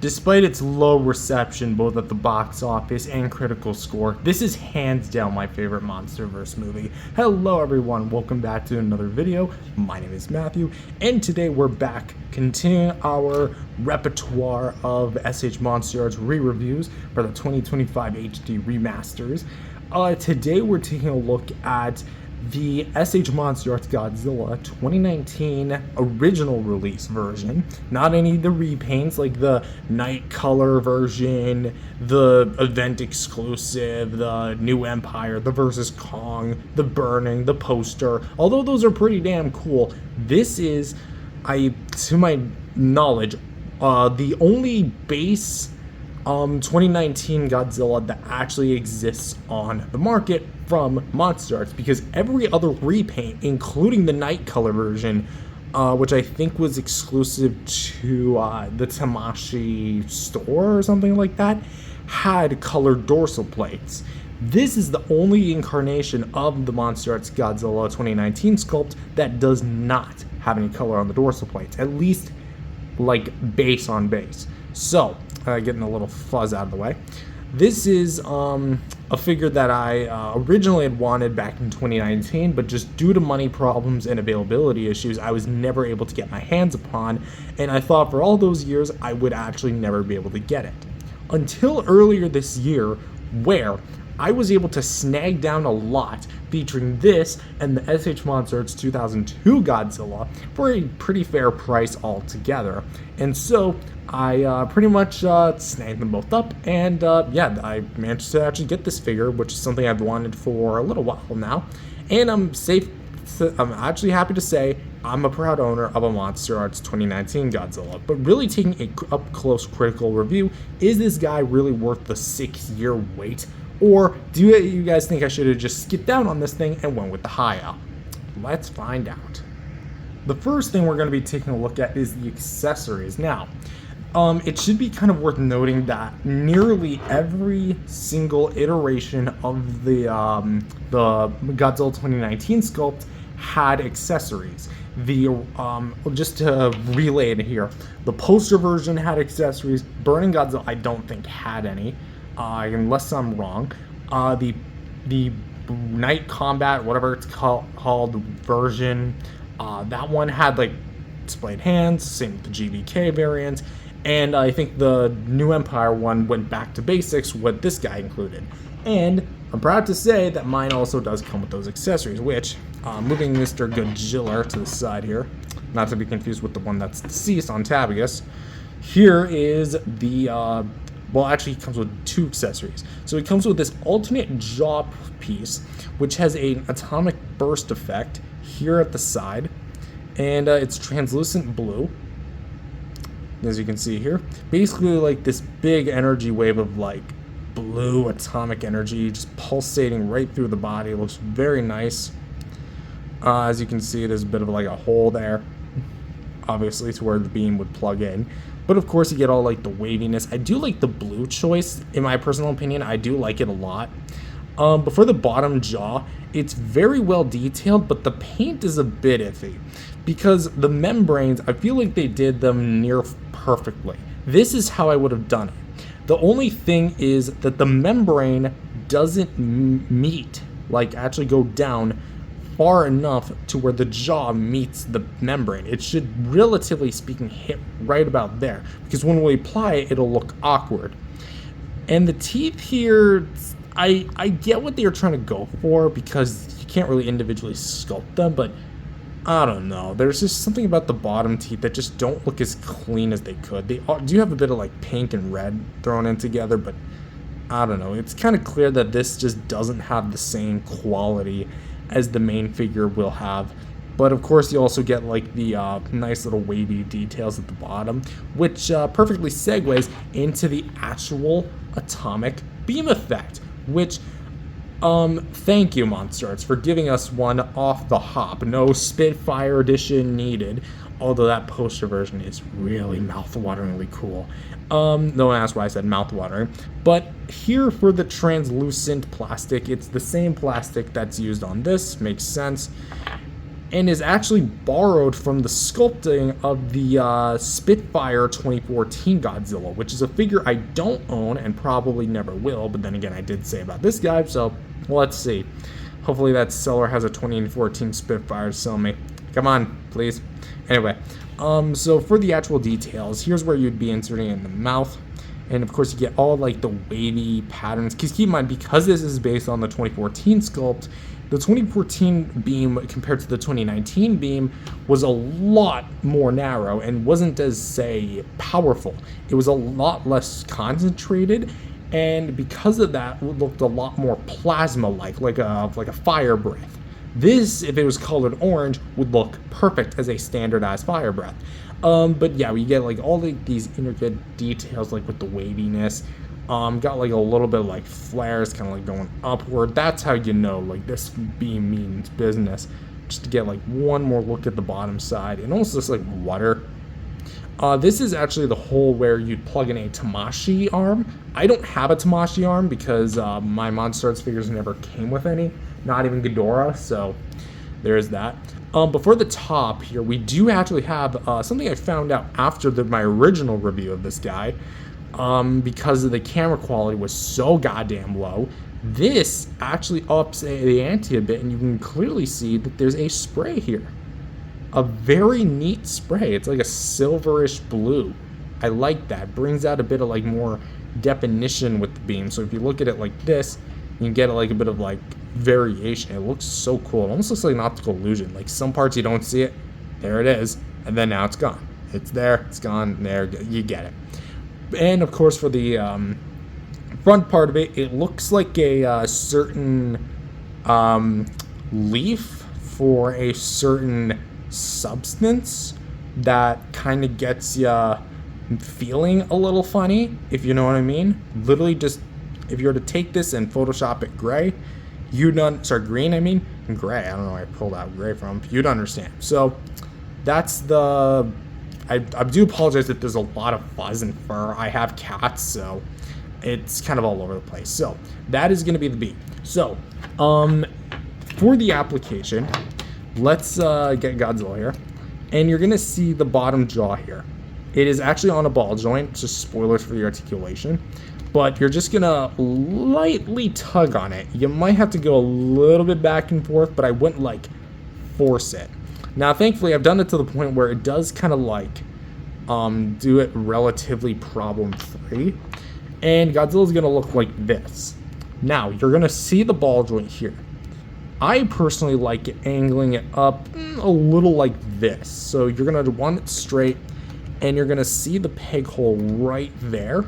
Despite its low reception both at the box office and critical score, this is hands down my favorite MonsterVerse movie. Hello everyone, welcome back to another video. My name is Matthew, and today we're back continuing our repertoire of S.H. MonsterArts re-reviews for the 2025 HD remasters. Today we're taking a look at the S.H. MonsterArts Godzilla 2019 original release version, not any of the repaints like the night color version, the event exclusive, the New Empire, the versus Kong, the burning, the poster. Although those are pretty damn cool, this is, to my knowledge, the only base 2019 Godzilla that actually exists on the market from MonsterArts, because every other repaint, including the night color version, which I think was exclusive to the Tamashii store or something like that, had colored dorsal plates. This is the only incarnation of the MonsterArts Godzilla 2019 sculpt that does not have any color on the dorsal plates, at least like base on base. So, getting a little fuzz out of the way. This is a figure that I originally had wanted back in 2019, but just due to money problems and availability issues, I was never able to get my hands upon, and I thought for all those years I would actually never be able to get it. Until earlier this year, where I was able to snag down a lot featuring this and the S.H. MonsterArts 2002 Godzilla for a pretty fair price altogether. And so I pretty much snagged them both up, and yeah, I managed to actually get this figure, which is something I've wanted for a little while now. And I'm actually happy to say I'm a proud owner of a MonsterArts 2019 Godzilla. But really taking a up-close critical review, is this guy really worth the 6-year wait? Or do you guys think I should have just skipped down on this thing and went with the high out? Let's find out. The first thing we're going to be taking a look at is the accessories. Now, it should be kind of worth noting that nearly every single iteration of the Godzilla 2019 sculpt had accessories. Just to relay it here, the poster version had accessories. Burning Godzilla, I don't think had any. Unless I'm wrong. The Night Combat, whatever it's called version, that one had like displayed hands, same with the GVK variant, and I think the New Empire one went back to basics, what this guy included. And I'm proud to say that mine also does come with those accessories, which, moving Mr. Godzilla to the side here, not to be confused with the one that's deceased on Tabagus, here is the well, actually, it comes with two accessories. So it comes with this alternate jaw piece, which has an atomic burst effect here at the side, and it's translucent blue, as you can see here. Basically, like this big energy wave of like blue atomic energy just pulsating right through the body. It looks very nice. As you can see, there's a bit of like a hole there, obviously, to where the beam would plug in. But of course you get all like the waviness. I do like the blue choice, in my personal opinion. I do like it a lot. But for the bottom jaw, it's very well detailed, but the paint is a bit iffy. Because the membranes, I feel like they did them near perfectly. This is how I would have done it. The only thing is that the membrane doesn't meet, like actually go down far enough to where the jaw meets the membrane. It should, relatively speaking, hit right about there, because when we apply it, it'll look awkward. And the teeth here, I get what they're trying to go for, because you can't really individually sculpt them, but I don't know. There's just something about the bottom teeth that just don't look as clean as they could. They do have a bit of like pink and red thrown in together, but I don't know. It's kind of clear that this just doesn't have the same quality as the main figure will have. But of course you also get like the nice little wavy details at the bottom, which perfectly segues into the actual atomic beam effect, which thank you MonsterArts for giving us one off the hop. No Spitfire edition needed, although that poster version is really mouth-wateringly cool. No one asked why I said mouth-watering. But here for the translucent plastic, it's the same plastic that's used on this, makes sense. and is actually borrowed from the sculpting of the Spitfire 2014 Godzilla, which is a figure I don't own and probably never will, but then again, I did say about this guy, so let's see. Hopefully that seller has a 2014 Spitfire to sell me. Come on, please. Anyway, so for the actual details, here's where you'd be inserting it in the mouth. And of course you get all like the wavy patterns, because keep in mind, because this is based on the 2014 sculpt, the 2014 beam compared to the 2019 beam was a lot more narrow and wasn't as, say, powerful. It was a lot less concentrated, and because of that, it looked a lot more plasma-like, like a fire breath. This, if it was colored orange, would look perfect as a standardized fire breath. But yeah, we get like all these intricate details, like with the waviness. Got like a little bit of like flares kind of like going upward. That's how you know like this beam means business. Just to get like one more look at the bottom side, and almost looks like water. This is actually the hole where you'd plug in a Tamashii arm. I don't have a Tamashii arm because my MonsterArts figures never came with any, not even Ghidorah, so there's that. But for the top here, we do actually have something I found out after my original review of this guy. Because the camera quality was so goddamn low, this actually ups the ante a bit, and you can clearly see that there's a spray here. A very neat spray. It's like a silverish blue. I like that. Brings out a bit of like more definition with the beam. So if you look at it like this, you can get like a bit of like variation. It looks so cool. It almost looks like an optical illusion. Like some parts you don't see it, there it is, and then now it's gone. It's there, it's gone, there, you get it. And of course, for the front part of it, it looks like a certain leaf for a certain substance that kind of gets you feeling a little funny, if you know what I mean. Literally, just if you were to take this and Photoshop it gray, green. I mean, gray. I don't know where I pulled out gray from. You'd understand. So that's the. I do apologize if there's a lot of fuzz and fur. I have cats, so it's kind of all over the place. So that is going to be the beam. So for the application, let's get Godzilla here. And you're going to see the bottom jaw here. It is actually on a ball joint, just spoilers for the articulation. But you're just going to lightly tug on it. You might have to go a little bit back and forth, but I wouldn't like force it. Now, thankfully, I've done it to the point where it does kind of like do it relatively problem-free. And Godzilla's going to look like this. Now, you're going to see the ball joint here. I personally like it angling it up a little like this. So you're going to want it straight, and you're going to see the peg hole right there.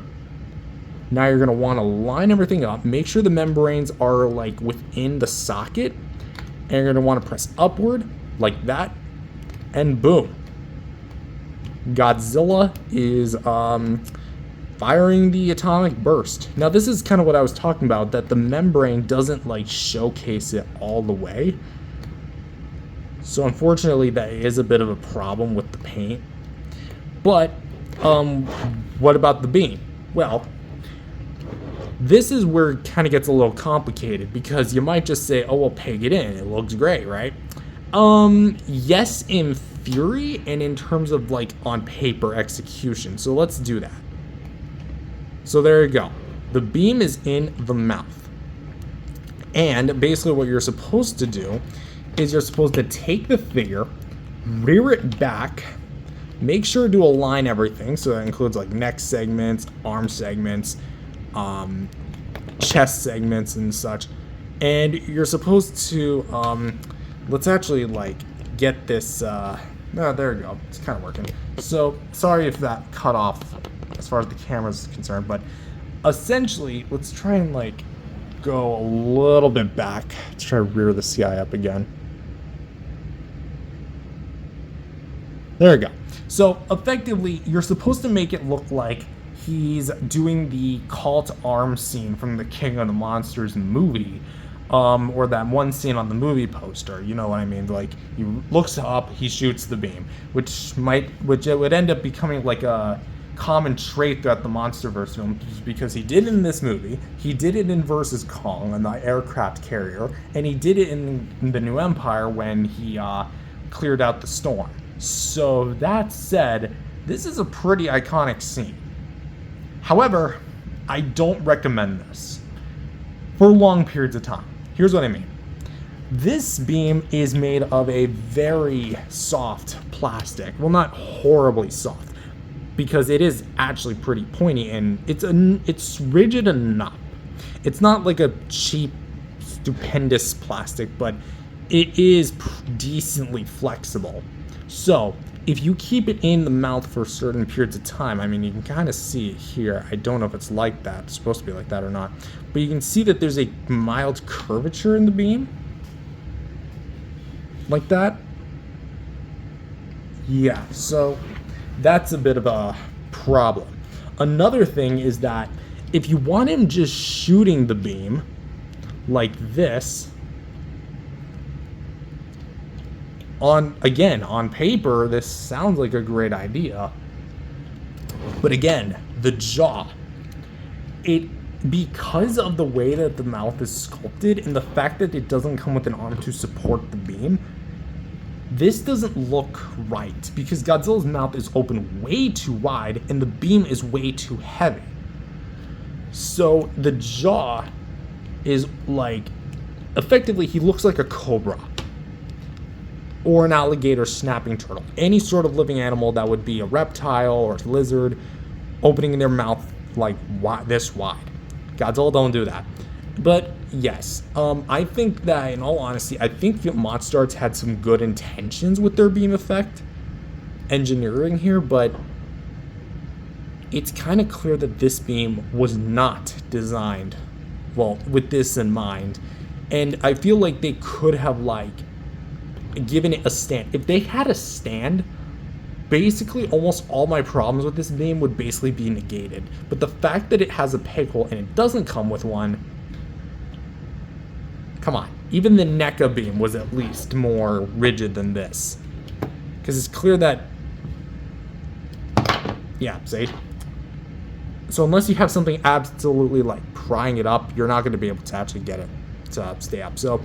Now you're going to want to line everything up. Make sure the membranes are like within the socket. And you're going to want to press upward like that, and boom. Godzilla is firing the atomic burst. Now this is kind of what I was talking about, that the membrane doesn't like showcase it all the way. So unfortunately that is a bit of a problem with the paint. But what about the beam? Well, this is where it kind of gets a little complicated, because you might just say, oh, well, peg it in. It looks great, right? Yes, in theory, and in terms of like on paper execution. So let's do that. So there you go. The beam is in the mouth. And basically what you're supposed to do is you're supposed to take the figure, rear it back, make sure to align everything. So that includes like neck segments, arm segments, chest segments and such. And you're supposed to, let's actually like get this, oh, there we go. It's kind of working. So sorry if that cut off as far as the camera is concerned, but essentially let's try and like go a little bit back. Let's try to rear this guy up again. There we go. So effectively, you're supposed to make it look like he's doing the call to arms scene from the King of the Monsters movie, or that one scene on the movie poster. You know what I mean? Like he looks up, he shoots the beam, which it would end up becoming like a common trait throughout the MonsterVerse film, because he did it in this movie, he did it in Versus Kong on the aircraft carrier, and he did it in the New Empire when he cleared out the storm. So that said, this is a pretty iconic scene. However, I don't recommend this for long periods of time. Here's what I mean. This beam is made of a very soft plastic. Well, not horribly soft, because it is actually pretty pointy, and it's rigid enough. It's not like a cheap, stupendous plastic, but it is decently flexible. So if you keep it in the mouth for certain periods of time, I mean, you can kind of see it here. I don't know if it's like that. It's supposed to be like that or not. But you can see that there's a mild curvature in the beam. Like that. Yeah, so that's a bit of a problem. Another thing is that if you want him just shooting the beam like this, on paper, this sounds like a great idea. But again, the jaw, because of the way that the mouth is sculpted and the fact that it doesn't come with an arm to support the beam, this doesn't look right, because Godzilla's mouth is open way too wide and the beam is way too heavy. So the jaw is like, effectively, he looks like a cobra or an alligator snapping turtle. Any sort of living animal that would be a reptile or a lizard opening their mouth like this wide. Godzilla don't do that. But yes, I think that, in all honesty, I think MonsterArts had some good intentions with their beam effect engineering here, but it's kind of clear that this beam was not designed, well, with this in mind. And I feel like they could have, like, given it a stand. If they had a stand, basically almost all my problems with this beam would basically be negated. But the fact that it has a peg hole and it doesn't come with one, come on. Even the NECA beam was at least more rigid than this. Because it's clear that, yeah, see? So unless you have something absolutely like prying it up, you're not going to be able to actually get it to stay up. So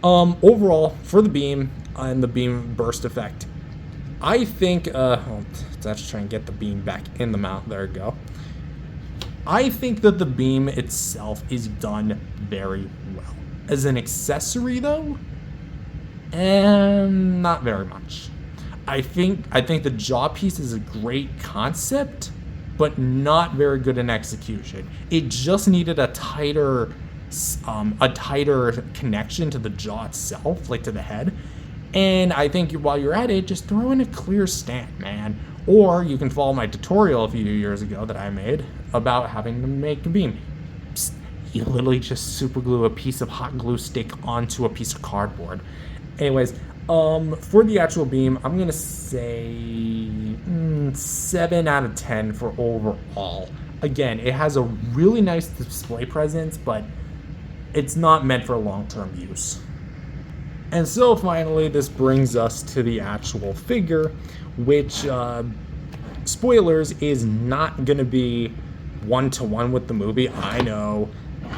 overall, for the beam and the beam burst effect, I think, let's actually try and get the beam back in the mouth. There we go. I think that the beam itself is done very well. As an accessory, though, not very much. I think the jaw piece is a great concept, but not very good in execution. It just needed a tighter connection to the jaw itself, like to the head. And I think while you're at it, just throw in a clear stand, man. Or you can follow my tutorial a few years ago that I made about having to make a beam. Psst, you literally just super glue a piece of hot glue stick onto a piece of cardboard. Anyways, for the actual beam, I'm gonna say 7 out of 10 for overall. Again, it has a really nice display presence, but it's not meant for long-term use. And so finally, this brings us to the actual figure, which, spoilers, is not going to be one-to-one with the movie. I know.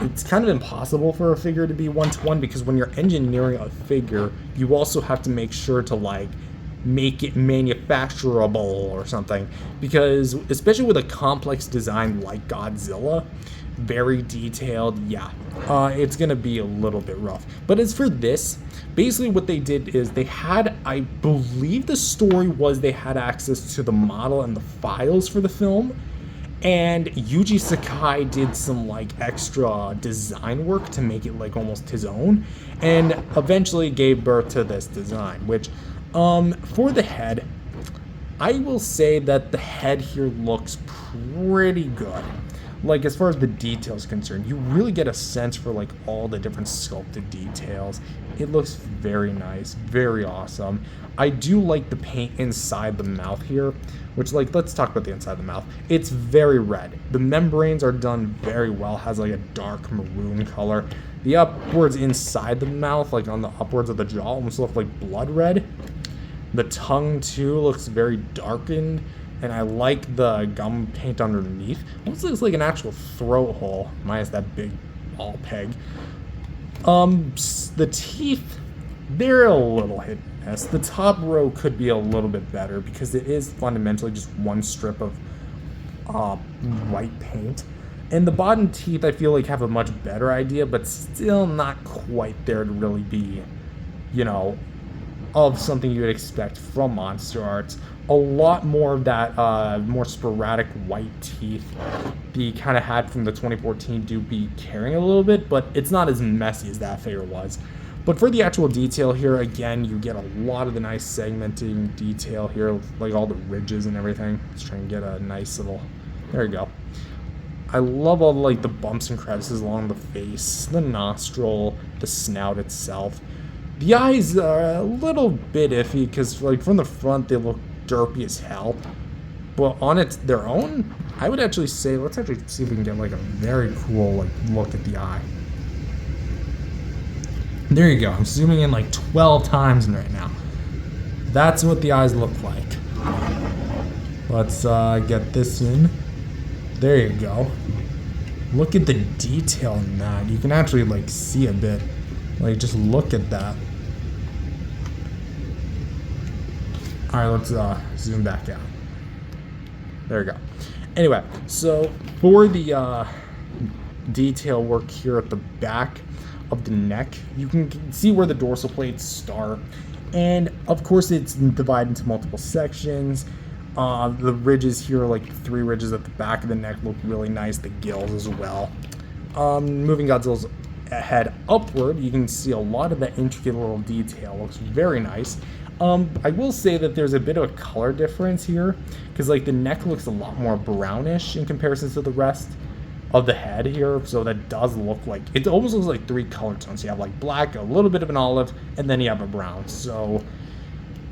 It's kind of impossible for a figure to be one-to-one, because when you're engineering a figure, you also have to make sure to, like, make it manufacturable or something. Because, especially with a complex design like Godzilla, very detailed, yeah, it's gonna be a little bit rough. But as for this, basically what they did is they had, I believe the story was they had access to the model and the files for the film, and Yuji Sakai did some like extra design work to make it like almost his own, and eventually gave birth to this design, which for the head, I will say that the head here looks pretty good. Like, as far as the details concerned, you really get a sense for like all the different sculpted details. It looks very nice, very awesome. I do like the paint inside the mouth here, which, like, let's talk about the inside of the mouth. It's very red. The membranes are done very well, has like a dark maroon color. The upwards inside the mouth, like on the upwards of the jaw, almost look like blood red. The tongue too looks very darkened. And I like the gum paint underneath. Almost looks like an actual throat hole, minus that big ball peg. The teeth, they're a little hit and S. The top row could be a little bit better because it is fundamentally just one strip of white paint. And the bottom teeth, I feel like, have a much better idea, but still not quite there to really be, you know, of something you would expect from MonsterArts. A lot more of that more sporadic white teeth the kind of had from the 2014 do be carrying a little bit, but it's not as messy as that figure was. But for the actual detail here, again, you get a lot of the nice segmenting detail here, like all the ridges and everything. Let's try and get a nice little, there you go. I love all like the bumps and crevices along the face, the nostril, the snout itself. The eyes are a little bit iffy because like from the front they look derpy as hell. But on their own, I would actually say, let's actually see if we can get like a very cool like look at the eye. There you go. I'm zooming in like 12 times right now. That's what the eyes look like. Let's get this in. There you go. Look at the detail in that. You can actually like see a bit. Like just look at that. Alright, let's zoom back out. There we go. Anyway, so for the detail work here at the back of the neck, you can see where the dorsal plates start. And of course it's divided into multiple sections. The ridges here, like the 3 ridges at the back of the neck, look really nice. The gills as well. Moving Godzilla's head upward, you can see a lot of that intricate little detail. Looks very nice. I will say that there's a bit of a color difference here, because like the neck looks a lot more brownish in comparison to the rest of the head here. So that does look like, it almost looks like 3 color tones. You have like black, a little bit of an olive, and then you have a brown. So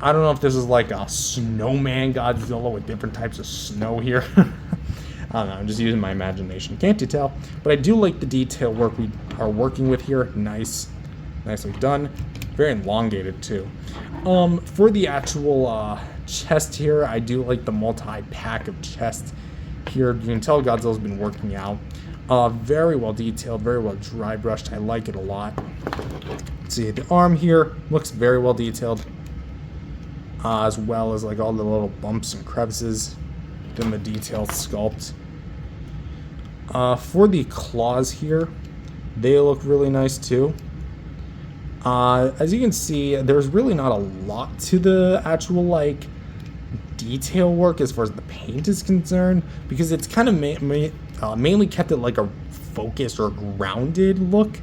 I don't know if this is like a snowman Godzilla with different types of snow here. I don't know, I'm just using my imagination. Can't you tell? But I do like the detail work we are working with here. Nice. Nicely done. Very elongated too. For the actual chest here, I do like the multi-pack of chest here. You can tell Godzilla's been working out. Very well detailed, very well dry brushed. I like it a lot. See, the arm here looks very well detailed. As well as like all the little bumps and crevices within the detailed sculpt. For the claws here, they look really nice too. As you can see, there's really not a lot to the actual like detail work as far as the paint is concerned, because it's kind of mainly kept it like a focused or grounded look,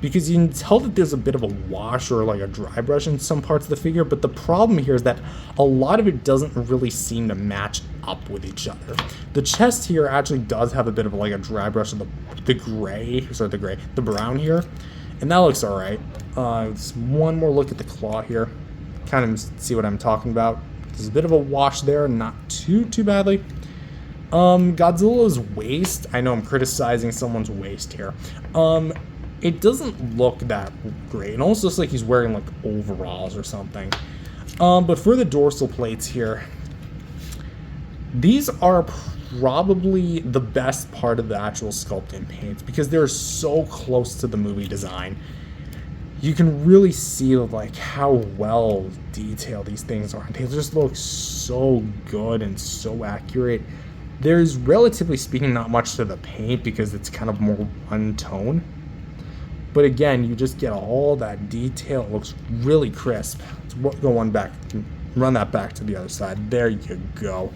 because you can tell that there's a bit of a wash or like a dry brush in some parts of the figure. But the problem here is that a lot of it doesn't really seem to match up with each other. The chest here actually does have a bit of like a dry brush of the brown here, and that looks all right. Just one more look at the claw here, kind of see what I'm talking about. There's a bit of a wash there, not too badly. Godzilla's waist, I know I'm criticizing someone's waist here. It doesn't look that great. It almost looks like he's wearing like overalls or something. But for the dorsal plates here, these are probably the best part of the actual sculpting paints, because they're so close to the movie design. You can really see like how well detailed these things are. They just look so good and so accurate. There's, relatively speaking, not much to the paint because it's kind of more one tone. But again, you just get all that detail. It looks really crisp. Let's go one back, run that back to the other side. There you go.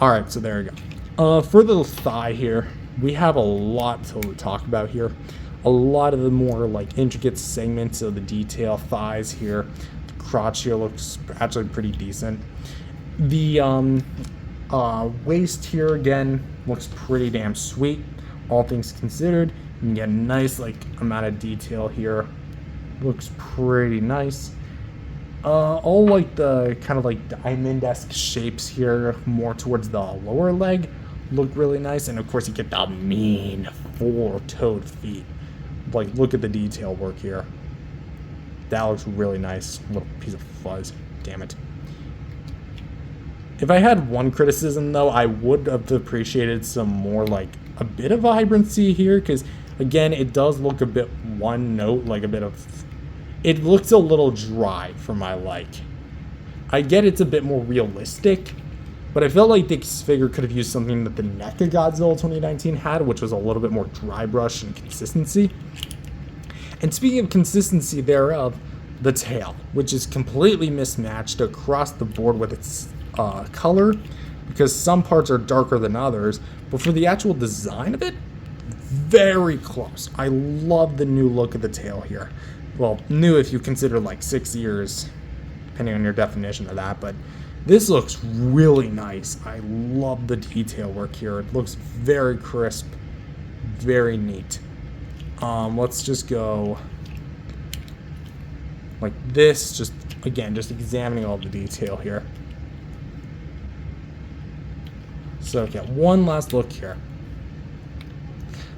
All right, so there you go. For the thigh here, we have a lot to talk about here. A lot of the more like intricate segments of the detail. Thighs here, the crotch here looks actually pretty decent. The waist here again looks pretty damn sweet, all things considered. You can get a nice like amount of detail here. Looks pretty nice. All like the kind of like diamond-esque shapes here, more towards the lower leg, look really nice. And of course you get the mean 4-toed feet. Like, look at the detail work here. That looks really nice. Little piece of fuzz. Damn it. If I had one criticism, though, I would have appreciated some more, like, a bit of vibrancy here. Because, again, it does look a bit one note, like a bit of, it looks a little dry for my like. I get it's a bit more realistic, but I felt like this figure could have used something that the mechagodzilla 2019 had, which was a little bit more dry brush and consistency. And speaking of consistency thereof, the tail, which is completely mismatched across the board with its color, because some parts are darker than others, but for the actual design of it, very close. I love the new look of the tail here. Well, new if you consider like 6 years, depending on your definition of that, but this looks really nice. I love the detail work here. It looks very crisp, very neat. Let's just go like this, just again, just examining all the detail here. So, okay, one last look here.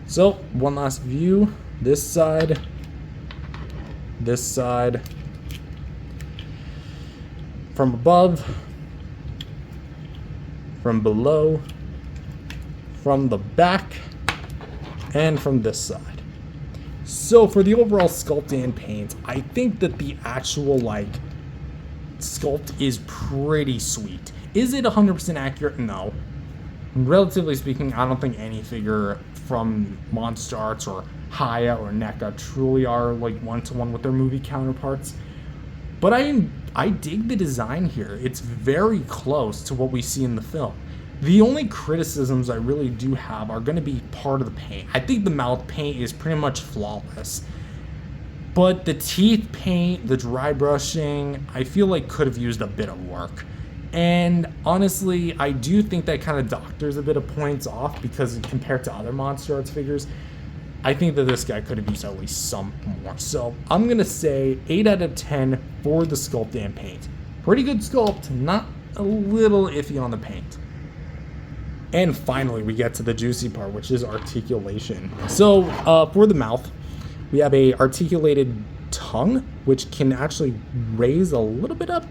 So, one last view. This side, from above, from below, from the back, and from this side. So for the overall sculpt and paint, I think that the actual like sculpt is pretty sweet. Is it 100% accurate? No. Relatively speaking, I don't think any figure from MonsterArts or Haya or NECA truly are like one-to-one with their movie counterparts. But I dig the design here. It's very close to what we see in the film. The only criticisms I really do have are going to be part of the paint. I think the mouth paint is pretty much flawless. But the teeth paint, the dry brushing, I feel like could have used a bit of work. And honestly, I do think that kind of doctors a bit of points off, because compared to other MonsterArts figures, I think that this guy could have used at least some more. So I'm going to say 8 out of 10 for the sculpt and paint. Pretty good sculpt, not a little iffy on the paint. And finally, we get to the juicy part, which is articulation. So for the mouth, we have a articulated tongue, which can actually raise a little bit up,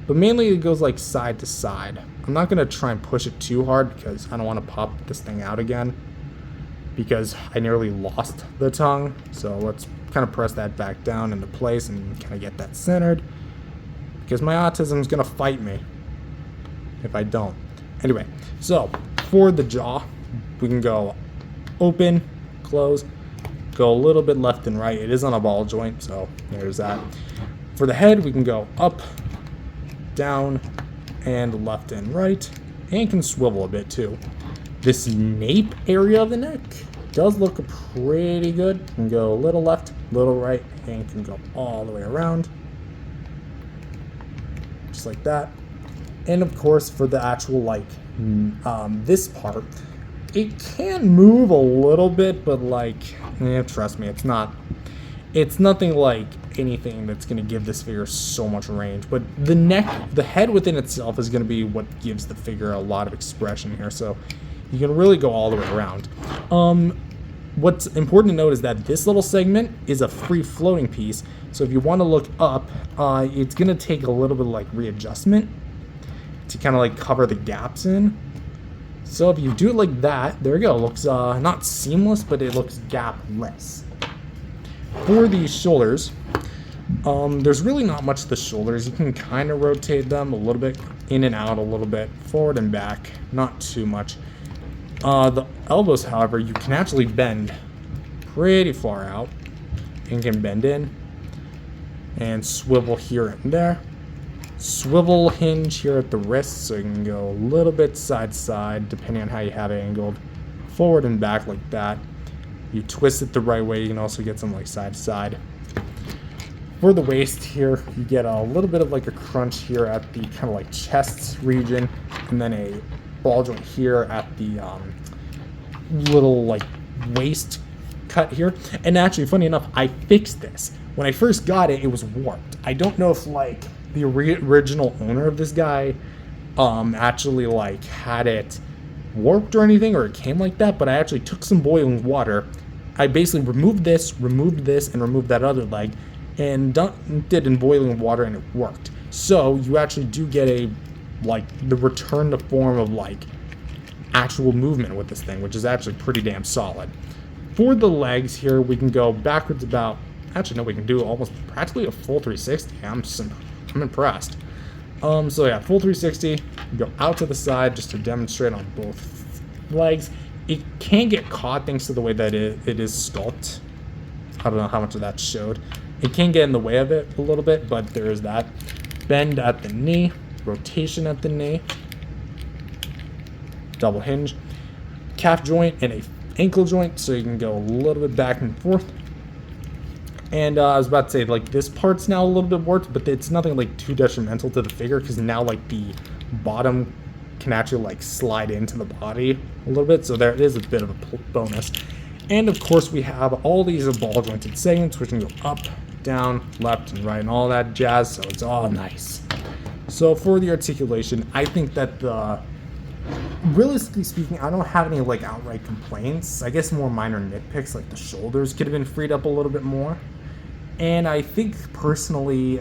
but mainly it goes like side to side. I'm not going to try and push it too hard because I don't want to pop this thing out again, because I nearly lost the tongue. So let's kind of press that back down into place and kind of get that centered, because my autism is going to fight me if I don't. Anyway, so for the jaw, we can go open, close, go a little bit left and right. It is on a ball joint, so there's that. For the head, we can go up, down, and left and right, and can swivel a bit too. This nape area of the neck does look pretty good. Can go a little left, little right, and can go all the way around, just like that. And of course, for the actual like this part, it can move a little bit, but like, trust me, it's nothing like anything that's going to give this figure so much range. But the neck, the head within itself is going to be what gives the figure a lot of expression here. So you can really go all the way around. What's important to note is that this little segment is a free floating piece. So if you want to look up, it's going to take a little bit of like readjustment to kind of like cover the gaps in. So if you do it like that, there you go. It looks not seamless, but it looks gapless. For the shoulders, there's really not much to the shoulders. You can kind of rotate them a little bit, in and out a little bit, forward and back, not too much. The elbows, however, you can actually bend pretty far out, and can bend in and swivel here and there. Swivel hinge here at the wrist, so you can go a little bit side to side depending on how you have it angled, forward and back like that. You twist it the right way, you can also get some like side to side. For the waist here, you get a little bit of like a crunch here at the kind of like chest region, and then a ball joint here at the little like waist cut here. And actually, funny enough, I fixed this. When I first got it, it was warped. I don't know if like the original owner of this guy actually like had it warped or anything, or it came like that, but I actually took some boiling water. I basically removed this, and removed that other leg, and did in boiling water, and it worked. So you actually do get a like the return to form of like actual movement with this thing, which is actually pretty damn solid. For the legs here, we can go backwards about Actually, no, we can do almost practically a full 360. I'm impressed. So yeah, full 360, go out to the side just to demonstrate on both legs. It can get caught thanks to the way that it is sculpted. I don't know how much of that showed. It can get in the way of it a little bit, but there is that. Bend at the knee, rotation at the knee, double hinge, calf joint and a ankle joint, so you can go a little bit back and forth. And I was about to say, like, this part's now a little bit warped, but it's nothing like too detrimental to the figure, because now like the bottom can actually like slide into the body a little bit, so there is a bit of a bonus. And of course we have all these ball jointed segments which can go up, down, left, and right, and all that jazz, so it's all nice. So for the articulation, I think that realistically speaking, I don't have any like outright complaints. I guess more minor nitpicks, like the shoulders could have been freed up a little bit more. And I think personally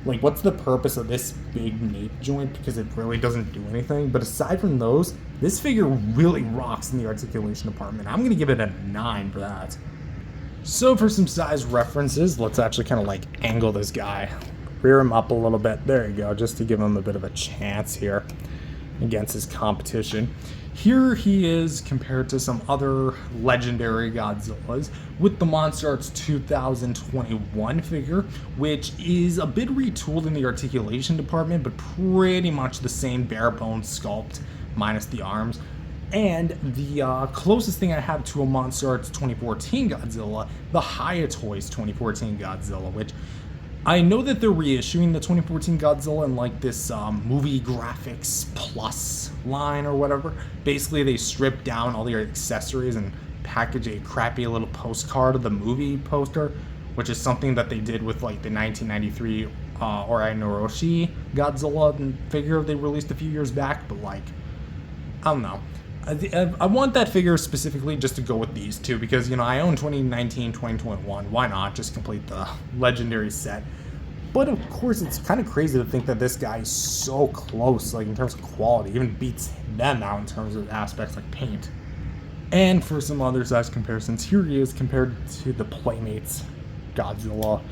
what's the purpose of this big nape joint, because it really doesn't do anything. But aside from those, this figure really rocks in the articulation department. I'm going to give it a 9 for that. So for some size references, let's actually kind of like angle this guy. Rear him up a little bit. There you go, just to give him a bit of a chance here against his competition. Here he is compared to some other legendary Godzillas with the MonsterArts 2021 figure, which is a bit retooled in the articulation department, but pretty much the same bare bones sculpt minus the arms. And the closest thing I have to a MonsterArts 2014 Godzilla, the Toys 2014 Godzilla, which I know that they're reissuing the 2014 Godzilla in like this movie graphics plus line or whatever. Basically, they strip down all the accessories and package a crappy little postcard of the movie poster, which is something that they did with like the 1993 Orai Noroshi Godzilla figure they released a few years back. But like, I don't know. I want that figure specifically just to go with these two, because, you know, I own 2019, 2021. Why not just complete the legendary set? But of course, it's kind of crazy to think that this guy is so close, like in terms of quality, even beats them out in terms of aspects like paint. And for some other size comparisons, here he is compared to the Playmates Godzilla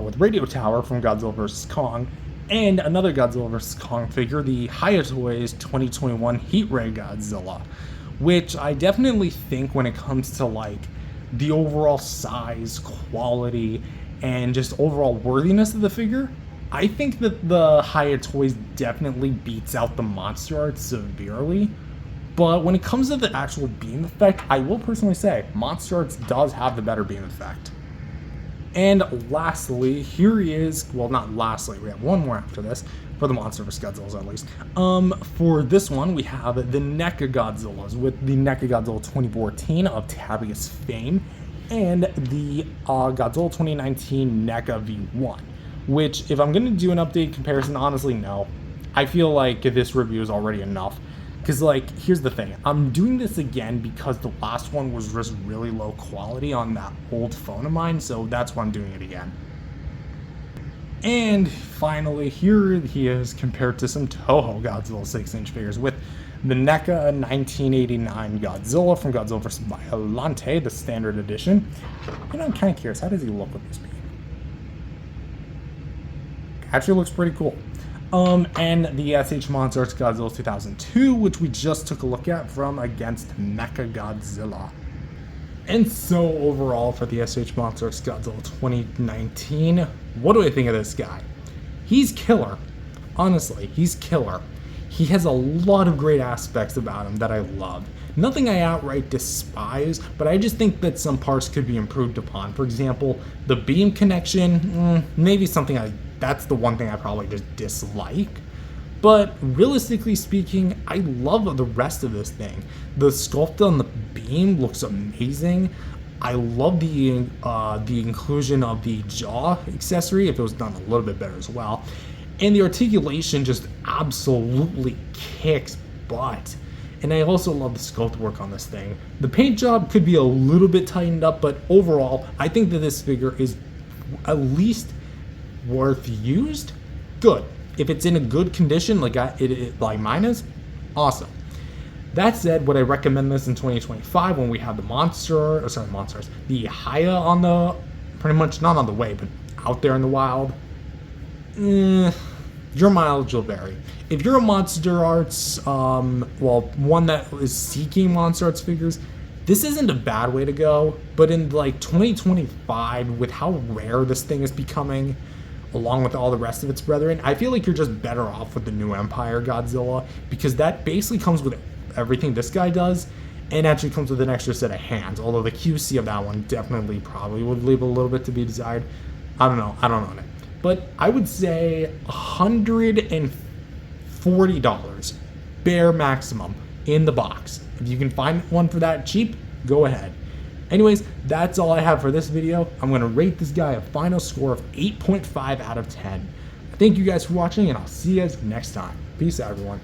with Radio Tower from Godzilla vs. Kong, and another Godzilla vs. Kong figure, the Toys 2021 Heat Ray Godzilla, which I definitely think when it comes to like the overall size, quality, and just overall worthiness of the figure, I think that the Toys definitely beats out the MonsterArts severely. But when it comes to the actual beam effect, I will personally say MonsterArts does have the better beam effect. And lastly, here he is. Well, not lastly, we have one more after this, for the MonsterVerse Godzillas at least. For this one, we have the mechagodzillas with the Mechagodzilla 2014 of Tabia's fame, and the Godzilla 2019 NECA V1, which, if I'm going to do an update comparison, honestly, no. I feel like this review is already enough. Because, like, here's the thing. I'm doing this again because the last one was just really low quality on that old phone of mine, so that's why I'm doing it again. And finally, here he is compared to some Toho Godzilla 6-inch figures with the NECA 1989 Godzilla from Godzilla vs. Biollante, the standard edition. And I'm kind of curious, how does he look with this beam? Actually looks pretty cool. And the S.H. MonsterArts Godzilla 2002, which we just took a look at from against Mechagodzilla. And so overall for the S.H. MonsterArts Godzilla 2019, what do I think of this guy? He's killer. Honestly, he's killer. He has a lot of great aspects about him that I love. Nothing I outright despise, but I just think that some parts could be improved upon. For example, the beam connection, maybe something that's the one thing I probably just dislike. But realistically speaking, I love the rest of this thing. The sculpt on the beam looks amazing. I love the inclusion of the jaw accessory, if it was done a little bit better as well. And the articulation just absolutely kicks butt. And I also love the sculpt work on this thing. The paint job could be a little bit tightened up, but overall, I think that this figure is at least worth used. Good. If it's in a good condition, like mine is, awesome. That said, would I recommend this in 2025 when we have the the Haya on the pretty much not on the way, but out there in the wild, your mileage will vary. If you're a MonsterArts, one that is seeking MonsterArts figures, this isn't a bad way to go. But in like 2025, with how rare this thing is becoming, along with all the rest of its brethren, I feel like you're just better off with the new Empire Godzilla, because that basically comes with everything this guy does, and actually comes with an extra set of hands, although the QC of that one definitely probably would leave a little bit to be desired. I don't know it. But I would say $140 bare maximum in the box. If you can find one for that cheap, go ahead. Anyways, that's all I have for this video. I'm going to rate this guy a final score of 8.5 out of 10. Thank you guys for watching, and I'll see you guys next time. Peace out, everyone.